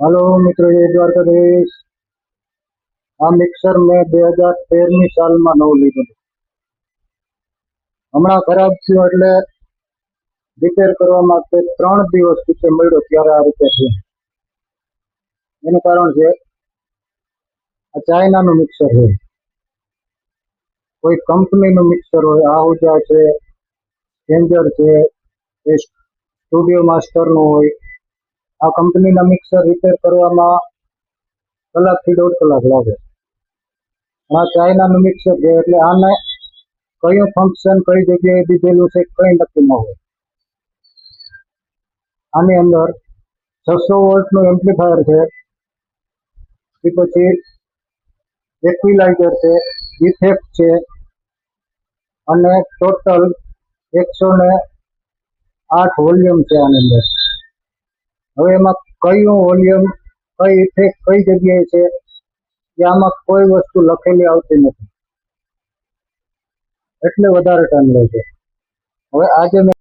Hello मित्रों, ये द्वारकाधीश। आ mixer में 2013 साल में नवुं लीधुं। हमणां खराब थयुं एटले रिपेर करवा माटे 3 દિવસ पीछे मळ्यो त्यारे आ रीते थयुं। एनुं कारण छे आ चाइनानुं मिक्सर छे। कोई कंपनीनुं मिक्सर होय, आहूजा छे, स्टेन्जर छे, स्टूडियो मास्टरनुं होय। आ कंपनीना मिक्सर रिपेर करवामां कलाकथी 1.5 કલાક लागे। आ चाइनानुं मिक्सर छे એટલે આને કયું ફંક્શન કઈ જગ્યાએ દીધેલું છે કઈ નક્કી ન હોય। આની અંદર 600 વોલ્ટનું એમ્પ્લીફાયર છે, એ પછી ઇક્વિલાઇઝર છે, ઇફેક્ટ છે અને ટોટલ 108 વોલ્યુમ છે આની અંદર। હવે એમાં કયું વોલ્યુમ કઈ ઇફેક્ટ કઈ જગ્યાએ છે એ આમાં કોઈ વસ્તુ લખેલી આવતી નથી, એટલે વધારે ટાઈમ લે છે। હવે આજે